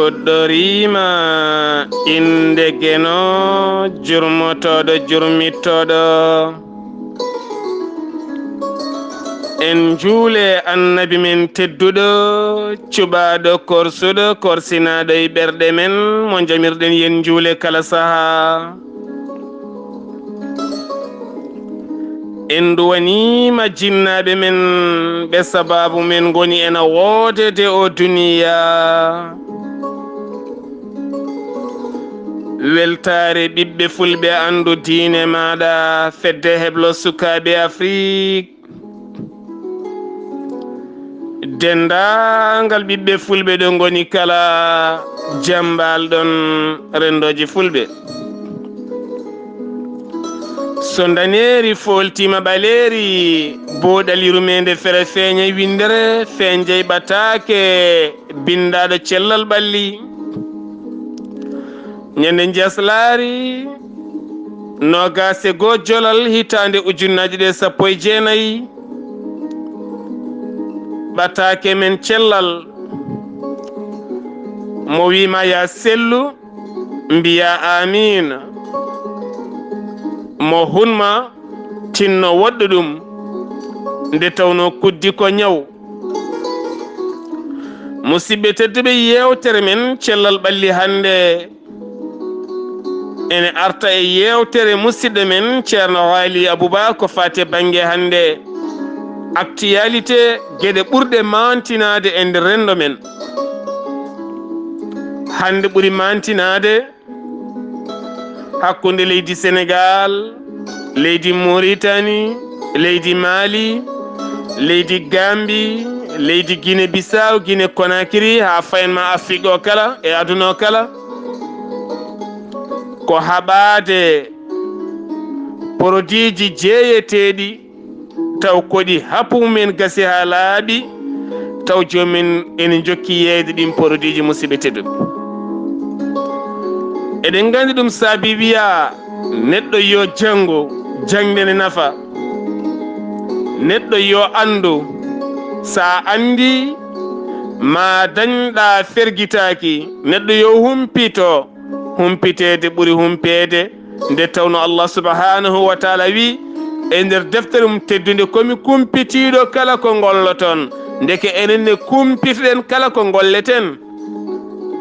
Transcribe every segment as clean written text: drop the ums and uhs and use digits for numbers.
fuɗɗorima inde geno jurmotoɗo jurmittoɗo en juule annabi men tedduɗo cuɓaɗo korsuɗo korsinaɗo e ɓerɗe men mo jamirɗen yen juule kala saha en duwanima jinnaɓe men ɓe sababu men goni ena woodede o duniya weltare ɓiɓɓe fulɓe andu diine maɗa fedde heblo sukaɓe Afrique dendagal ɓiɓɓe fulɓe ɗo goni kala jambal ɗon rendoji fulɓe so daneri foltima ɓaleri boɗal yurmede fere feeñe windere feeñjey ɓatake bindaɗo cellal ɓalli ñande jaslari nogase go jolal hitande ujunnaje ɗe 19 ɓatake men cellal mo wima ya sellu mbiya amin mo hunma tinno woɗɗo ɗum nde tawno kuddi ko ñaw musidɓe tedduɓe yewtere men cellal ɓalli hande ene arta e yewtere musidɗo men ceerno Haali Abouba ko fate banggue hande actualité gueɗe ɓurɗe mantinade e nder rendo men hande ɓuuri mantinade hakkude leydi Sénégal leydi Mauritanie leydi Mali leydi Gambie leydi Guinée Bissau Guinée Conakry ha fayenma Afrique o kala e aduna o kala ko haɓade produit ji jeeyeteɗi taw koɗi hapumumen gasi ha laaɓi taw jomumen ene jokki yeyde ɗin produit ji musidɓe tedduɓe eɗen gandi ɗum saabi wiya neɗɗo yo janggo jangde ne nafa neɗɗo yo andu sa andi ma dañɗa ferguitaki neɗɗo yo humpito humpitede ɓuuri humpede nde tawno Allah subhanahu wa taala wi e nder deftere mum teddude komi kumpitiɗo kala ko golloton ndeke enenne kumpitoɗen kala ko golleten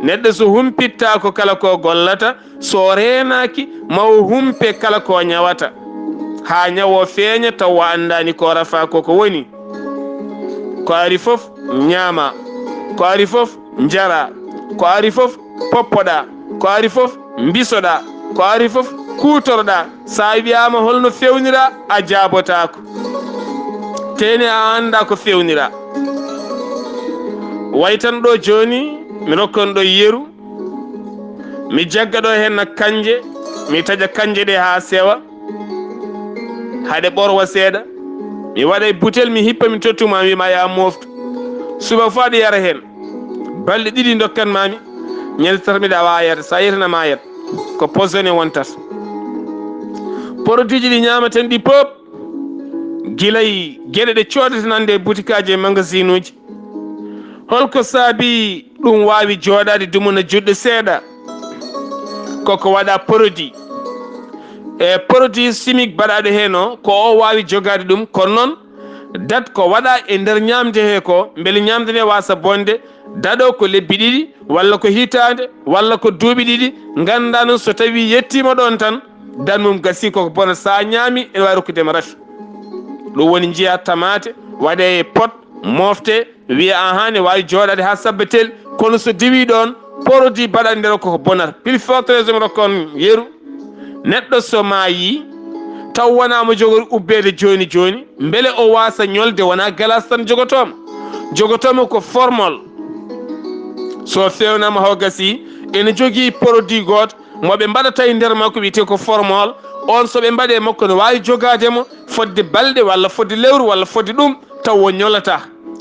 neɗɗo so humpitta ko kala ko gollata so renaki maw humpe kala ko ñawata ha ñawo feeña taw andani ko rafa koko woni ko ari foof ñaama ko ari foof jara ko ari foof poppoɗa ko ari foof bisoɗa ko ari foof kutoroɗa sa wiyama holno fewnira a jabotako teni a anda ko fewnira waytan ɗo joni mi rokkon ɗo yeru mi jagga ɗo hen kanje mi taƴa kanje ɗe ha sewa haɗe ɓorwa seeɗa mi waɗa butel mi hippa mi tottuma mi wima ya moftu suba fo aɗa yara hen balɗe ɗiɗi dokkanmami ñande tata mbiɗa wawa yerde sa yetanama yet ko poisonné wontat produit ji ɗi ñamaten ɗi pop guilay gueɗe ɗe coɗeten hande e boutique aji e magasin uji holko saabi ɗum wawi joɗade dumuna juɗɗo seeɗa koko waɗa produit e produit chimique baɗaɗo hen o ko o wawi jogade ɗum kono noon dat ko waɗa e nder ñamde he ko beele ñamde nde wasa bonde daɗo ko lebbi ɗiɗi walla ko hitande walla ko duuɓi ɗiɗi ganda noon so tawi yettima ɗon tan dan mum gasi koko bona sa ñaami ene wawi rokkudema rafi ɗum woni jiiya tamate waɗe e pot mofte wiya ahane wawi joɗade ha sabbatel kono so diwi ɗon produit baɗaɗe nder koko bonata plus fortrés mi rokkon yeru neɗɗo so maayi taw wonamo jogori ubbede joni joni beele o wasa ñolde wona galas tan jogotomo ko formol so fewnama haw gasi ene jogui produit goto moɓe mbaɗata e nder makko wiyete ko formol on soɓe mbaɗe makko ne wawi jogademo fodde balɗe walla fodde lewru walla fodde ɗum taw o ñolata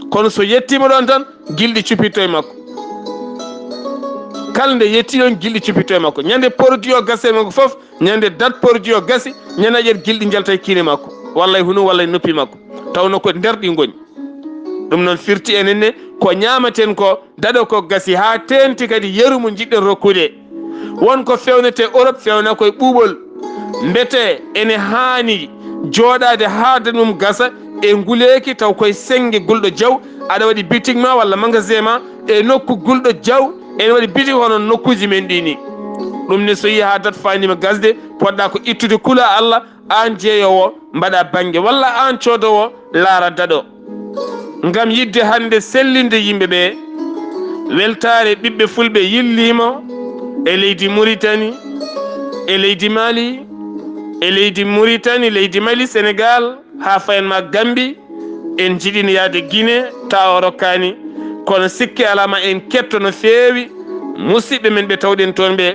kono so yettima ɗon tan gilɗi cupitto e makko kala nde yetti ɗon gilɗi cupitto e makko ñande produit o gasi e makko foof ñande date produit o gasi ñanaƴet gilɗi jalta e kiine makko walla e hunu walla e noppi makko tawno ko nder ɗi goni ɗum noon firti enenne ko ñamaten ko daɗo ko gasi ha tenti kadi yeru mo jiɗɗen rokkude wonko fewnete Europe fewna koye ɓuuɓol mbete ene haani jooɗade haada ɗum gasa e nguleki taw koye sengge gulɗo jaw aɗa waɗi bitig ma walla magasin ma e nokku gulɗo jaw ene waɗi bitig hono nokkuji men ɗini ɗum ne so yi ha dat fanima gasde poɗɗa ko ittude kula Allah an jeeyowo mbaɗa banggue walla an codowo laara daɗo ngam yidde hande sellinde yimɓeɓe weltare ɓiɓɓe fulɓe yillima e leydi Mauritanie e leydi Mali e leydi Mauritanie leydi Mali Sénégal ha fayanma Gambie en jiiɗino yaade Guinée tawa rokkani kono sikki alama en ketto no feewi musidɓe men ɓe tawɗen toon ɓe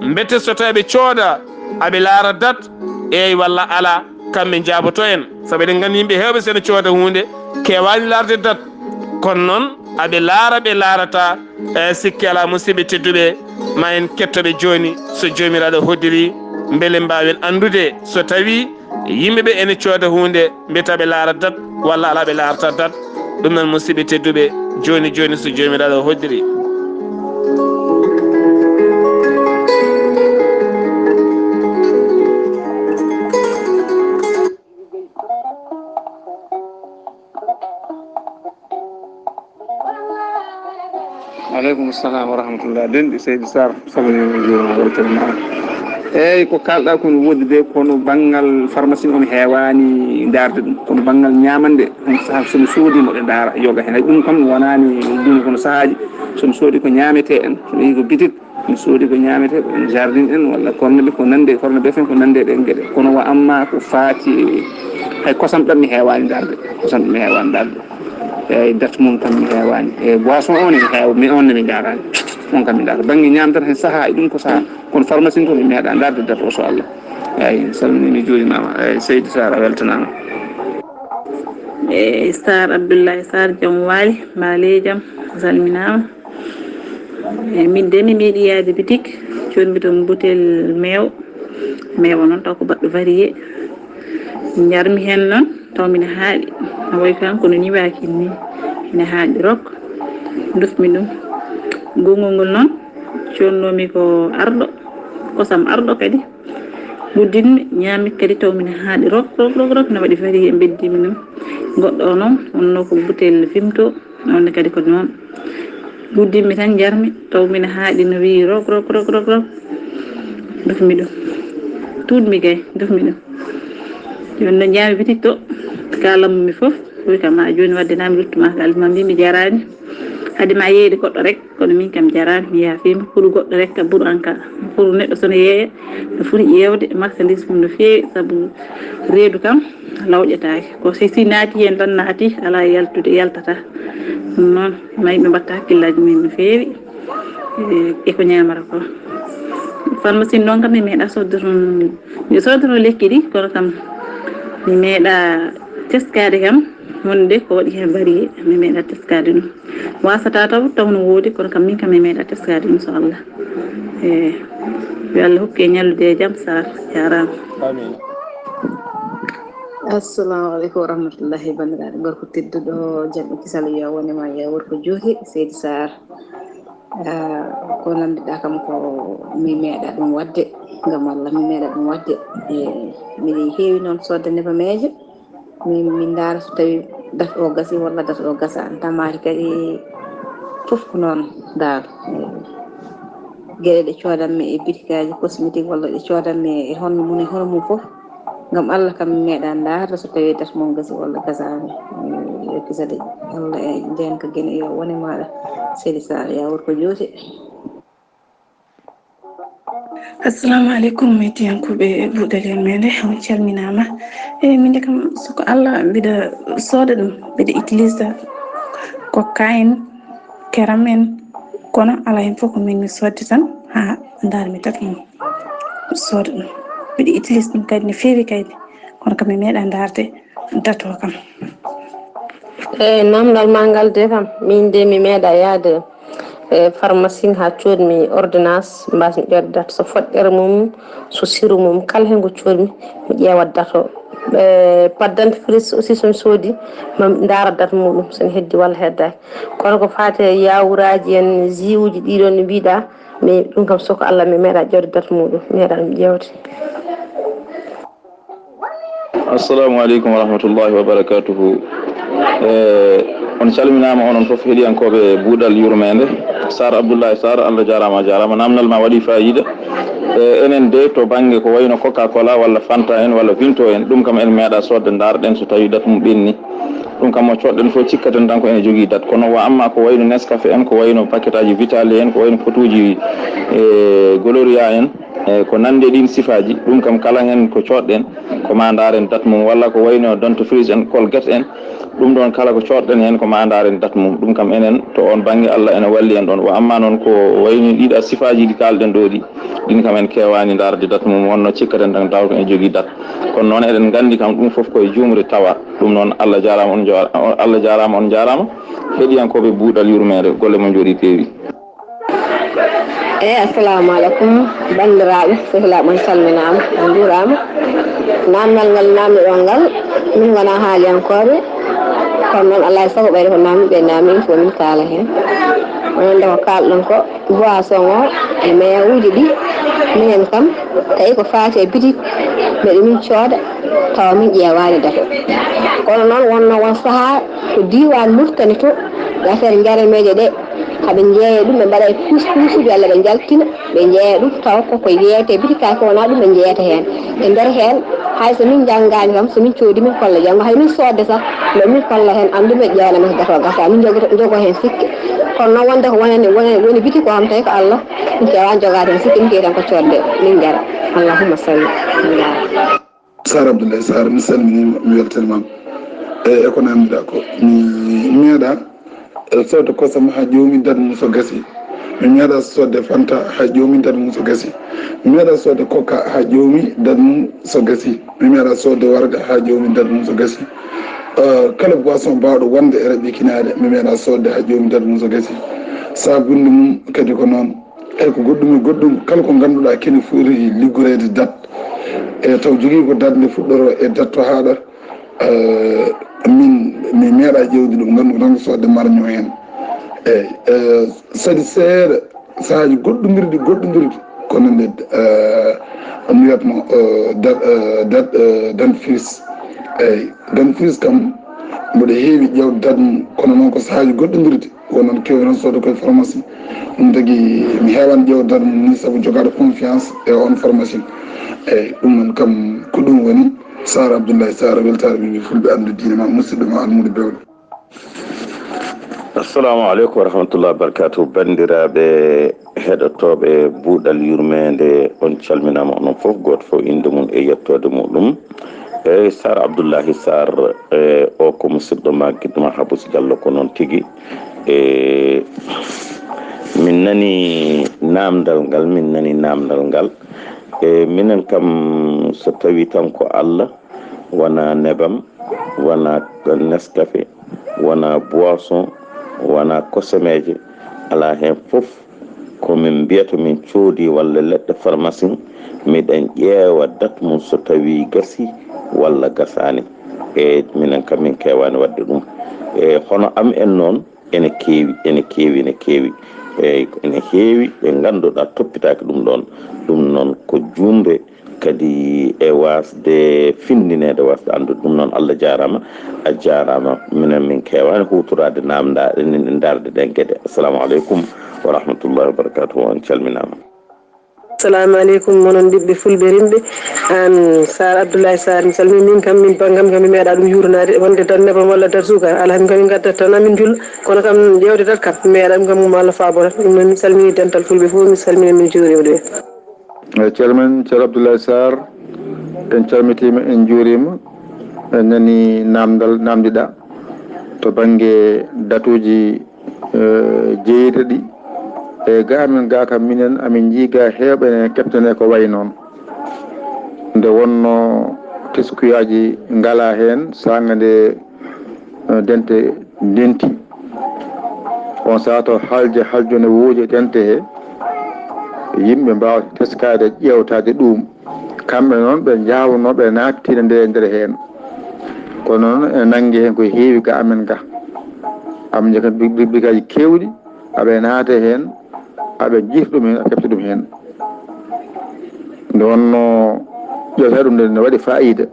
mbete so tawi ɓe cooda aɓe laara dat eyyi walla ala kamɓe jaaboto en saabu eɗen gandi yimɓe hewɓe sene cooda hunde kewani laarde dat kono noon aɓe laara ɓe laarata sikki ala musidɓe tedduɓe ma en kettoɓe joni so jomiraɗo hoddiri beele mbawen andude so tawi yimɓeɓe ene cooda hunde mbiyataɓe laara dat walla ala ɓe laarata dat ɗum noon musidɓe tedduɓe joni joni so jomiraɗo hoddiri. aleykum salam wa rahmatullah denɗi Seydou Sarr sabanimi jurama wewtanima eyyi ko kalɗa kono woodi de kono banggal pharmacie omo hewani darde ɗum kono banggal ñamande on saaha somi soodimo ɗe daara yoga hen hay ɗum kam wonani ɗum kono saahaji somi soodi ko ñamete en somi yi ko bitik mi soodi ko ñamete ko jardin en walla korneɓe ko nande korneɓe fen ko nande ɗen gueɗe kono wa amma ko faati hay kosam ɗam mi hewani darde kosam ɗam mi hewani darde eyyi date mum kam mi hewani e boisson on ene heewa mi on ne mi jarani on kam mi darata banggue ñamdata hen saaha e ɗum ko saaha kono pharmacie to mi meeɗa darde date o so Allah eyyi salmini mi juurimama eyyi Seydou Sarr a weltanama e Sarr Abdoulaye Sarr jaam waali mbaale jaam salminama e min de mi meeɗi yaade bitik joni toon butel meewa noon taw ko baɗɗo varié jarmi hen noon taw mine haaɗi no way kanko no niwaki ni ene haaɗi rok dufmi ɗum gongol ngol noon connomi ko arɗo kosam arɗo kadi ɓuddinmi ñami kadi taw mine haaɗi rok no waɗi varié beddimi ɗum goɗɗo o noon wonno ko butel Vimto onne kadi ko noon ɓuddinmi tan jarmi taw mine haaɗi no wi rok dufmi ɗum tuudmi kay dufmi ɗum joni no jaami bitik to kalammi foof wi kam ha joni waddenami luttuma kalima mbimi jarani haade ma yeeyde goɗɗo rek kono min kam jarani mi yaafima pour goɗɗo rek ka ɓuuri en cas pour neɗɗo sono yeeya no foti ƴewde marchandise mum no feewi saabu reedu kam lawƴetake ko si naati hen tan naati ala yaltude yaltata ɗum noon ma yimɓe mbatta hakkillaji mumen no feewi eko ñamata ko pharmacie noon kam mi meeɗa sodde toon mi soddono lekki ɗi kono kam mi meeɗa teskade kam wonde ko waɗi hen varié mi meeɗa teskade ɗum wasata taw no woodi kono kam min kam mi meeɗa teskade ɗum so Allah yo Allah hokku e ñallude e jaam Sarr jarama. assalamu aleykum wa rahmatullahi bandiraɓe gorko tedduɗo jamɓe kisal yo wonima yo worko jooti Seydou Sarr ko lamdiɗa kam ko mi meeɗa ɗum wadde gam Allah mi meeɗa ɗum wadde miɗi heewi noon sodde nebameje min daara so tawi date o gasi walla date o gasani tamati kadi foof ko noon daaro gueɗe ɗe codanmi e bitikaji cosmétique walla ɗe codanmi e hono mum foof gam Allah kam mi meeɗa darde so tawi date mum gasi walla gasani yo kisade Allah e ndenka guene yo wone maɗa Seydou Sarr ya worko jooti. assalamu aleykum yettiyankoɓe ɓuuɗalen meɗe on calminama minde kam soko Allah mbiɗa sooda ɗum mbiɗa utilise kokka en keram en kono ala hen foof ko min mi sodde tan ha darmi tak mum sooda ɗum mbiɗa utilise ɗum kadi no feewi kaydi kono kam mi meeɗa darde dato kam. namdal ma ngal de kam min de mi meeɗa yaade pharmacie ha coodmi ordonnance mbasmi ƴewde date so foɗɗere mum so siru mum kala hen ko coodmi mi ƴeewat date o paddante fris aussi son soodi mam daara date muɗum sen heddi walla heddaki kono ko fate yawuraji en jiwuji ɗiɗon no mbiɗa mais ɗum kam soko Allah mi meeɗa ƴewde date muɗum mi meeɗa ɗum ƴewde. assalamu aleykum wa rahmatullahi wa barakatuhu. On calminama onon foof heeɗiyankoɓe buuɗal yurmede Sar Abdoullahi Sar Allah jarama jarama namdal ma waɗi fayida. Enen de to banggue ko wayno Coca Cola walla Fanta en walla Vinto en ɗum kam en meeɗa sodde darɗen so tawi date mum ɓenni ɗum kam mo coɗɗen fof cikkaten tan ko ene jogui date kono wa amma ko wayno Nescafé en ko wayno paquet aji Vitali en ko wayno potuji Gloria en ko nande ɗin sifaji ɗum kam kala hen ko coɗɗen ko ma daren date mum walla ko wayno dentifrice en Colgate en ɗum ɗon kala ko coɗɗen hen ko ma daren date mum ɗum kam enen to on banggue Allah ene walli en ɗon wa amma noon ko wayno ɗiɗa sifaji ɗi kalɗen ɗo ɗi ɗin kam en kewani darde date mum wonno cikkaten tan taw ko en jogui date kono noon eɗen gandi kam ɗum foof koye jumri tawa ɗum noon Allah jarama on jarama heeɗiyankoɓe buuɗal yurmede golle mo jooɗi peewi. Assalamu alaikum bandiraɓe sehilaɓe on calminama on juurama namdal ngal namdiɗon ngal min wona haaliyankoɓe kono noon Allah e saago ɓayde ko namdiɓe namdi il faut min kaala hen ononde ko kalɗon ko boisson o e meya uji ɗi minen kam tawi ko faati e bitik mbeɗa min cooda tawa min ƴewani date kono noon wonno won saaha to diwan Mauritanie to affaire jarameje ɗe haɓe jeeya ɗum ɓe mbaɗa e pusuji walla ɓe jaltina ɓe jeeya ɗum tawa koko yeyete bitika ko wona ɗum ɓe jeeyata hen e nder hen hay so min janggani kam somin coodi min kolla janggo hay min sodde sah mais min kolla hen anduɓe ƴewanama date o gasa min jogo hen sikki kono noon wonde ko woni biti ko ham tawi ko Allah min kewani jogade hen sikki min jeeyi tan ko codde min gara allahumma salli Sar Abdoulaye Sar mi salminima mi weltanimama e ko namdiɗa ko mi meeɗa sodde kosam ha jomum date mum so gasi mi meeɗa sodde Fanta ha jomum date mum so gasi mi meeɗa sodde Coca ha jomum date mum so gasi mi meeɗa sodde Warga ha jomum date mum so gasi kala boisson bawɗo wonde e raɓɓikinade mi meeɗa sodde ha jomum date mum so gasi sabunde mum kadi ko noon eyyi ko goɗɗum kala ko ganduɗa kene foti liggorede date e taw jogui ko date nde fuɗɗoro e date to haɗa min mi meeɗa ƴewde ɗum gandu tan ko sodde marño hen eyyi saɗi seeɗa sahaji goɗɗodirɗi kono nde mi wiyatmo dentifrice eyyi dentifrice kam mboɗo heewi ƴewde date mum kono noon ko sahaji goɗɗodirɗi wonon kewi tan sodde koye pharmacie ɗum tagui mi hewani ƴewde date mum ni saabu jogade confiance e on pharmacie eyyi ɗum noon kam ko ɗum woni Sar Abdoullahi Sar weltare min fulɓe andu diine ma musidɗo ma almudo bewɗo. Assalamu aleykum wa rahmatullahi wa barakatuh bandiraɓe heɗotoɓe buuɗal yurmede on calminama onon foof goto foof inde mum e yettode muɗum eyyi Sar Abdoullahi Sar o ko musidɗo ma guiɗɗoma Habous Diallo ko noon tigui min nani namdal ngal minen kam so tawi tan ko Allah wona nebam wona Nescafé wona boisson wona kosemeje ala hen foof komin mbiyata min coodi walla leɗɗe pharmacie miɗen ƴeewa date mum so tawi gasi walla gasani e minen kam min kewani wadde ɗum e hono am en noon ene keewi eyyi ene heewi ɓe ganduɗa toppitaki ɗum noon ko jumre kadi e wasde findinede wasde andude ɗum noon Allah jarama a jarama minen min kewani hutorade darde ɗen gueɗe assalamu aleykum wa rahmatullahi wa barakatuh on calminama. Assalamu aleykum monon ɓiɓɓe fulɓe rimɓe an Sar Abdoullahi Sar mi salmini min kam min banggam kam mi meeɗa ɗum yurnade wonde date nebam walla date suka ala min kam min gaddat tan amin julla kono kam ƴewde date kam mi meeɗa ɗum kam mum Allah faabo tan ɗum noon mi salmini dental fulɓe fof mi salmini min juuriɓe eyyi ceerno Ceerno Abdoullahi Sar en calmitima en juurima en nani namdiɗa to banggue date uji jeeyiɗiɗi e ga amen ga kam minen amin jiiga heeɓene keɓtene ko way noon nde wonno teskuyaji ngala hen sanga nde denti on saaha to haljo ne wooji dente he yimɓe mbawa teskade ƴewtade ɗum kamɓe noon ɓe jawno ɓe nattino nder heen kono noon ene nangi heen koye heewi ga amen ga am jeka rubrique kewɗi aɓe naate heen aɓe jiita ɗum heen a heɓta ɗum heen nde wonno ƴewta ɗum nde ne waɗi fayida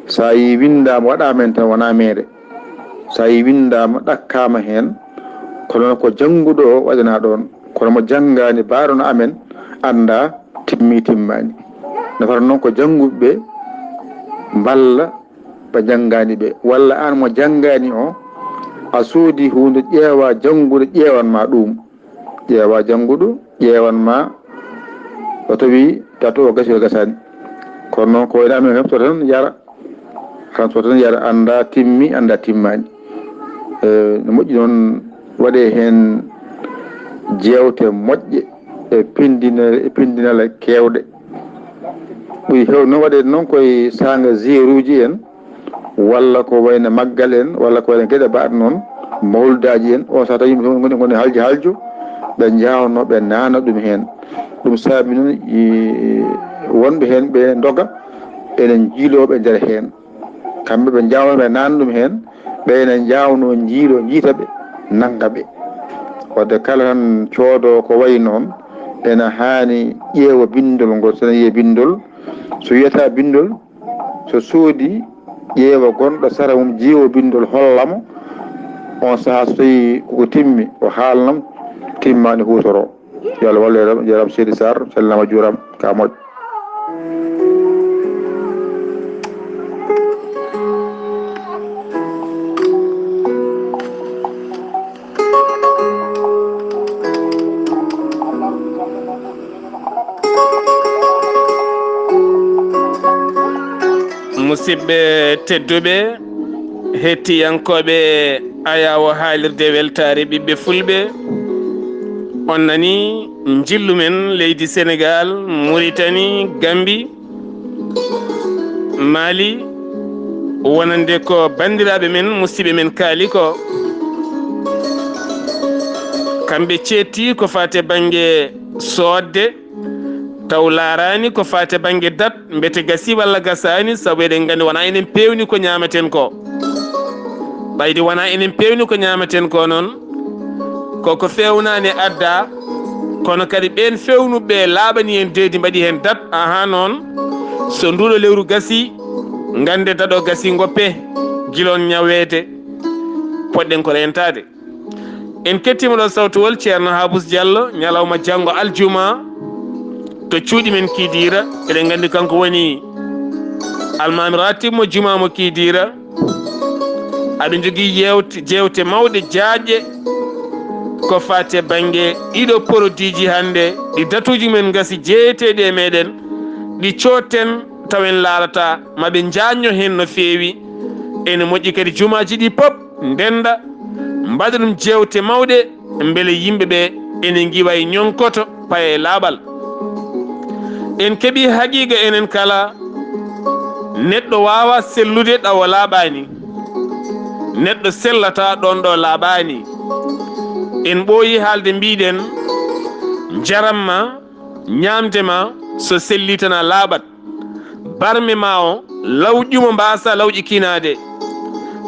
sa yi windama waɗama hen tan wona meere sa yi windama ɗakkama heen kono ko jannguɗo o waɗana ɗon kono mo janngani mbaɗono amen anda timmani nafata noon ko jannguɓe mballa ɓe janngani ɓe walla an mo janngani o a soodi hunde ƴeewa jannguɗo ƴeewanma ɗum ƴeewa jannguɗo ƴeewanma o tawi tato o gasi o gasani kono noon ko wayno amen heɓto tan yara anda timmi anda timmani no moƴƴi noon waɗe hen jewte moƴƴe e pindinale kewɗe ɓuuri hewde noon waɗede noon koye sanga géruji en walla ko wayno maggal en walla ko wayno gueɗe mbaɗe noon mawludaji en o saaha tawi yimɓe goni haljo ɓe jawno ɓe nana ɗum hen ɗum saabi noon wonɓe hen ɓe doga enen jiiloɓe nder hen kamɓe ɓe jawno ɓe nana ɗum hen ɓeyne jawno jiitaɓe naggaɓe wadde kala tan coodo ko wayi noon ene hani ƴeewa bindol ngol sene yiiye bindol so wiyata bindol so soodi ƴeewa gonɗo sara mum jiiwo bindol hollamo on saaha so tawi koko timmi o haalnam timmani hutoro yo Allah wallu jaram Seydi Sarr sallinama juuram ka moƴƴo musidɓe tedduɓe hettiyankoɓe ayawo haalirde weltare ɓiɓɓe fulɓe on nani jillu men leydi Sénégal Mauritanie Gambie Mali wonande ko bandiraɓe men musidɓe men kaali ko kamɓe ceetti ko fate banggue soodde taw laarani ko fate banggue dat mbete gasi walla gasani saabu eɗen gandi wona enen pewni ko ñamaten ko ɓayde wona enen pewni ko ñamaten ko noon koko fewnani adda kono kadi ɓen fewnuɓe laaɓani en deedi mbaɗi hen dat aha noon so nduɗo lewru gasi gande daɗo gasi goppe guilon ñawede poɗɗen ko rentade en kettima ɗo sawtowol ceerno Habous Diallo ñalawma janggo aljuma to cuuɗi men Kidira eɗen gandi kanko woni almami ratib mo juma mo Kidira aɗa jogui jewte mawɗe jaaƴƴe ko fate banggue ɗiɗo produit ji hande ɗi datuji men gasi jeeteɗi e meɗen ɗi cotten tawen laalata maɓe jañño hen no feewi ene moƴƴi kadi jumaji ɗi pop ndenda mbaɗa ɗum jewte mawɗe beele yimɓeɓe ene giwa e ñonkoto paye laaɓal en keeɓi haqiqa enen kala neɗɗo wawa sellude ɗawo laaɓani neɗɗo sellata ɗon ɗo laaɓani en ɓooyi haalde mbiɗen jaramma ñamdema so selli tan a laaɓat barme ma o lawƴumo mbasa lawƴi kinade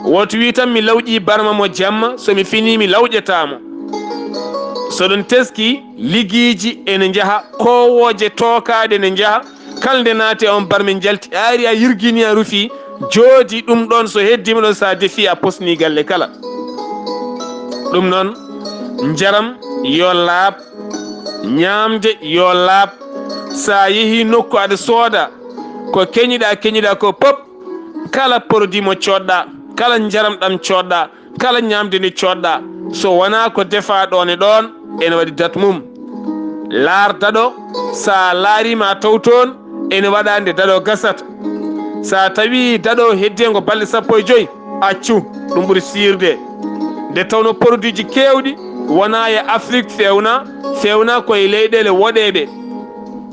woto wi tan mi lawƴi barma mo jamma somi fini mi lawƴatamo soɗon teski ligguiji ene jaaha kowoje tokade ne jaaha kalde naate on barme jalti ari a yirguini a rufi joodi ɗum ɗon so heddima ɗon sa defi a posni galle kala ɗum noon jaram yo laaɓ ñamde yo laaɓ sa yeehi nokku aɗa sooda ko keñiɗa ko pop kala produit mo coɗɗa kala jaram ɗam coɗɗa kala ñamde nde coɗɗa so wona ko defa ɗon e ɗon ene waɗi dat mum laardaɗo sa laarima taw toon ene waɗa nde daɗo gasata sa tawi daɗo heddengo balɗe 15 accu ɗum ɓuuri sirde nde tawno produit ji kewɗi wona e Afrique fewna koye leyɗele woɗeɓe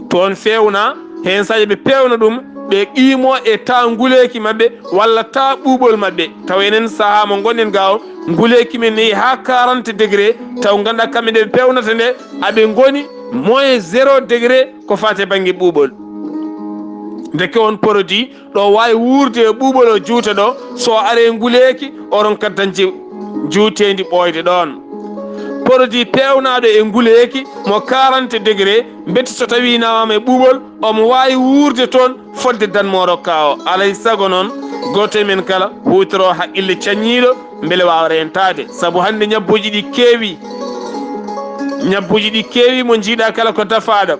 toon fewna hen saji ɓe pewna ɗum ɓe qimo e ta nguleki mabɓe walla ta ɓuuɓol mabɓe taw enen saaha mo gonɗen ga o nguleki men neyi ha 40 degré taw ganduɗa kamɓe nde ɓe pewnata nde aɓe goni moins 0 degré ko fate banggue ɓuuɓol ndeke on produit ɗo wawi wurde e ɓuuɓol o juuta ɗo so are nguleki oron kaddañci juutendi ɓoyde ɗon produit pewnaɗo e nguleki mo 40 degré betti so tawi nawama e ɓuuɓol omo wawi wurde toon fodde danmoro ka o alay saago noon goto men kala hutoro haqqille caññiɗo beele wawa rentade saabu hande ñabbuji ɗi keewi mo jiiɗa kala ko dafaɗo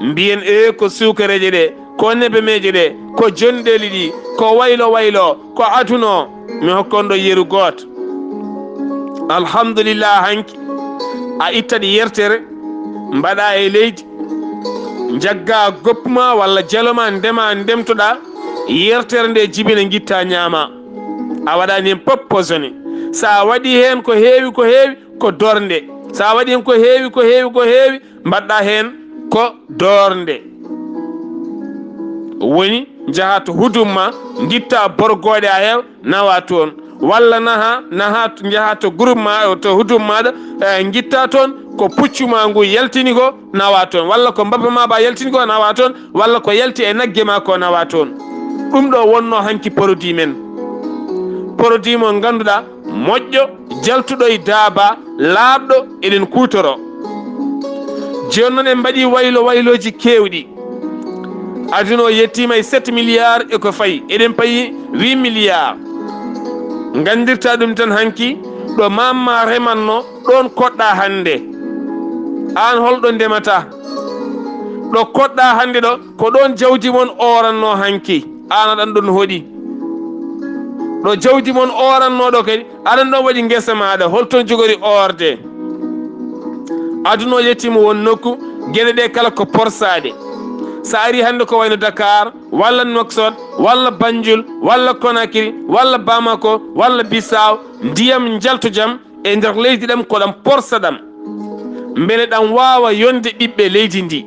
mbiyen ko sukareje ɗe ko nebemeje ɗe ko jonɗeli ɗi ko waylo ko aduno mi hokkonɗo yeru goto alhamdulillah hanki a ittat yertere mbaɗa e leydi jagga goppuma walla jaloma ndema ndemtoɗa yertere nde jibina guitta ñaama a waɗani hen pop posone sa waɗi hen ko heewi ko dornde sa waɗi hen ko heewi mbaɗɗa hen ko dornde woni jaaha to hudumma guitta borgoɗe a heew nawa toon walla naha jaaha to groupe ma to hudum maɗa guitta toon ko puccuma ngu yaltini ko nawa toon walla ko mbaba ma ba yaltini ko nawa toon walla ko yalti e nagge ma ko nawa toon ɗum ɗo wonno hanki produit men produit mo ganduɗa moƴƴo jaltuɗo e daaba laaɓɗo eɗen kutoro joni noon en mbaɗi wayloji kewɗi aduna o yettima e 7 milliards e ko fayi eɗen payi 8 milliards gandirta ɗum tan hanki ɗo mamma remanno ɗon koɗɗa hande an holɗo ndemata ɗo koɗɗa hande ɗo ko ɗon jawdi mon oranno hanki an aɗan ɗon hoɗi ɗo jawdi mon orannoɗo kadi aɗan ɗon waɗi guesa maɗa holton jogori orde aduna o yettima won nokku gueɗe ɗe kala ko porsaɗe sa ari hande ko wayno Dakar walla Nouakchott walla Banjul walla Conakry walla Bamako walla Bissau ndiyam jaltojam e nder leydi ɗam ko ɗam porsa ɗam beele ɗam wawa yonde ɓiɓɓe leydi ndi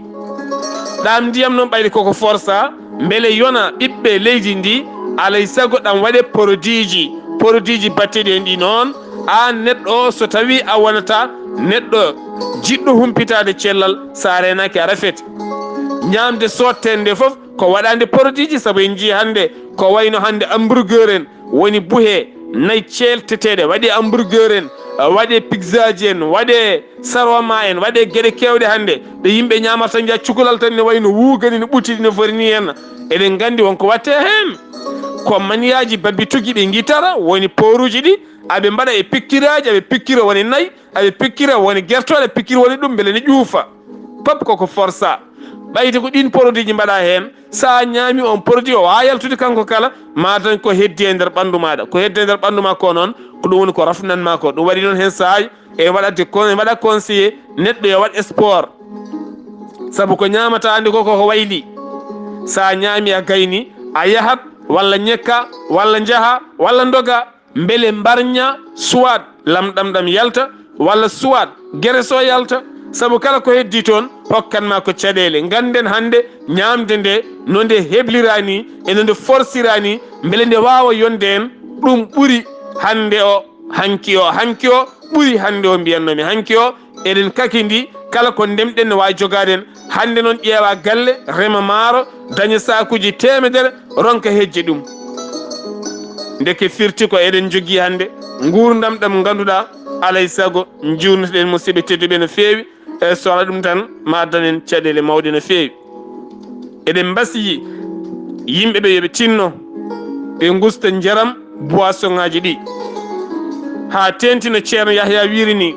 ɗam ndiyam noon ɓayde koko forsa beele yona ɓiɓɓe leydi ndi alay saago ɗam waɗe produit ji batteɗi en ɗi noon an neɗɗo o so tawi a wonata neɗɗo jiɗɗo humpitade cellal sa renaki a rafete ñamde sottende foof ko waɗande produit ji saabu en jii hande ko wayno hande hamburger en woni buhe nayyi celteteɗe waɗe hamburger en waɗe pizza ji en waɗe saroma en waɗe gueɗe kewɗe hande ɗe yimɓe ñamata jaa cukalal tan ne wayno wugani no ɓuttidi no foti ni henna eɗen gandi wonko watte hen ko maniyaji babbi tugui ɗi guitara woni poruji ɗi aɓe mbaɗa e pikkiraji aɓe pikkira woni nayyi aɓe pikkira woni guertoɗe pikkira woni ɗum beele ne ƴuufa pop koko forsa ɓayde ko ɗin produit ji mbaɗa hen sa ñaami on produit o wawa yaltude kanko kala matan ko heddi e nder ɓandu maɗa ko heddi e nder ɓandu ma ko noon ko ɗum woni ko rafnanma ko ɗum waɗi noon hen saaji e waɗa conseillé neɗɗo yo waɗ sport saabu ko ñamata andi koko wayli sa ñaami a gayni a yahat walla ñekka walla jaaha walla doga beele mbarña soit lamɗam ɗam yalta walla soit guereso yalta saabu kala ko heddi toon hokkanma ko caɗele ganden hande ñamde nde no nde heblirani eno nde forsirani beele nde wawa yonde en ɗum ɓuuri hande o hanki o ɓuuri hande o mbiyannomi hanki o eɗen kakidi kala ko ndemɗen ne wawi jogaden hande noon ƴeewa galle rema maaro daña sakuji temedere ronka hejje ɗum deke firti ko eɗen jogui hande gurdam ɗam ganduɗa alay saago jurnotoɗen musidɓe tedduɓe no fewi e so ala ɗum tan ma danen caɗele mawɗe no fewi eɗen mbasi yimɓeɓe yooɓe tinno ɓe gusta jaram boisson ngaji ɗi ha tentino ceerno Yahya wiri ni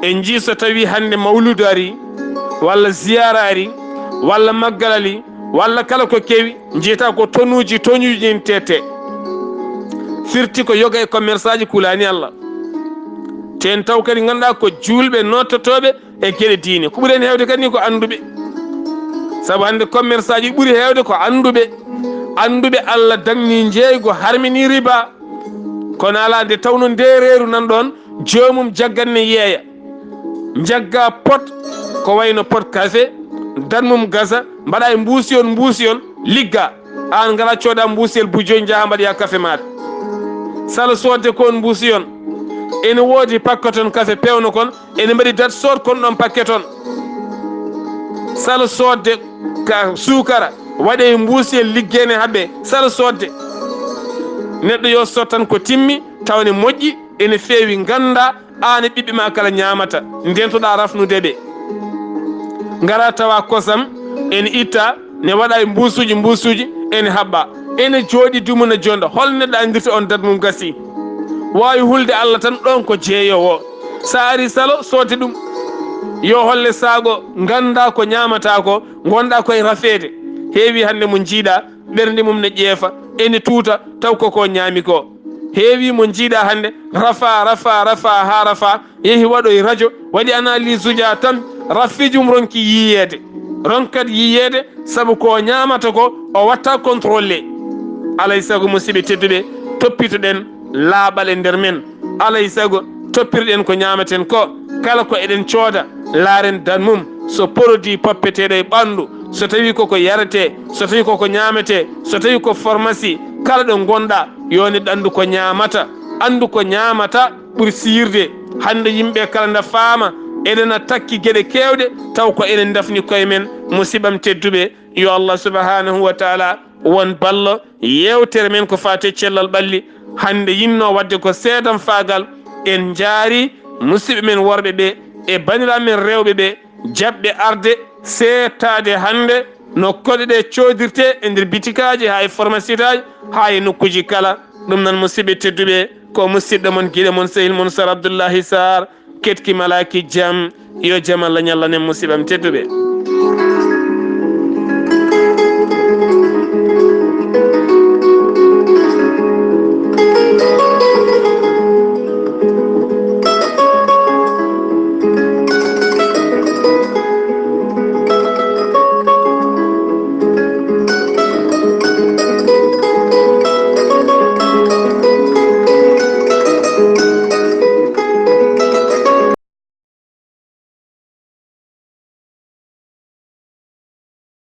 en jii so tawi hande mawludu ari walla ziyara ari walla maggal ali walla kala ko kewi jiyata ko tonuji en tete firti ko yoga e commerçant ji kulani Allah ten taw kadi ganduɗa ko julɓe nottotoɓe e gueɗe diine ko ɓuuri hen hewde kadi ni ko anduɓe saabu hande commerçant ji ɓuuri hewde ko anduɓe Allah dangni jeeygo harmini riba kono ala nde tawno ndereru nan ɗon jomum jagganne yeeya jagga pot ko wayno pot café danmum gasa mbaɗa e mbuusi on ligga an ngala cooda mbuusiyel bujoyi jaaha mbaɗa ya café maɗa sala sodde ko on mbuusi on ene woodi paquet on café pewno kon ene mbaɗi date sode kon ɗon paquet on sala sodde ka suukara waɗe mbuusiyel liggene haɓe sara sodde neɗɗo yo sottan ko timmi tawne moƴƴi ene feewi ganda an e ɓiɓɓe ma kala ñamata ndentoɗa rafnude ɓe ngara tawa kosam ene itta ne waɗa e mbuusuji ene haɓɓa ene jooɗi dumuna jonda hol neɗɗo andirta on dat mum gasi wawi hulde Allah tan ɗon ko jeeyowo sa ari salo sodde ɗum yo holle saago ganda ko ñamata ko gonɗa koye rafede heewi hande mo jiiɗa ɓernde mum ne ƴeefa ene tuuta taw koko ñaami ko heewi mo jiiɗa hande rafa ha rafa yeehi waɗoye radio waɗi analyse uja tan rafijum ronki yiyede saabu ko ñamata ko o watta contrôlé alay saago musidɓe tedduɓe toppitoɗen laaɓal e nder men alay saago toppirɗen ko ñamaten ko kala ko eɗen cooda laaren dan mum so produit poppeteɗo e ɓandu so tawi koko yarete so tawi koko ñamete so tawi ko pharmacie kala ɗo gonɗa yoni andu ko ñamata andu ko ñamata ɓuuri sirde hande yimɓe kala nda faama eɗena takki gueɗe kewɗe taw ko eɗen dafni koye men musibam tedduɓe yo Allah subhanahu wa taala won ballo yewtere men ko fate cellal ɓalli hande yinno wadde ko seedam faagal en jaari musidɓe men worɓe ɓe e baniraɓe men rewɓe ɓe jaɓɓe arde seettade hande no koɗe ɗe codirte e nder bitikaji ha e pharmacie taji ha e nokkuji kala ɗum nan musidɓe tedduɓe ko musidɗo mon guiɗo mon sehil mon Sar Abdoullahi Sarr ketki malaki jaam yo jaam Allah ñallanen musibam tedduɓe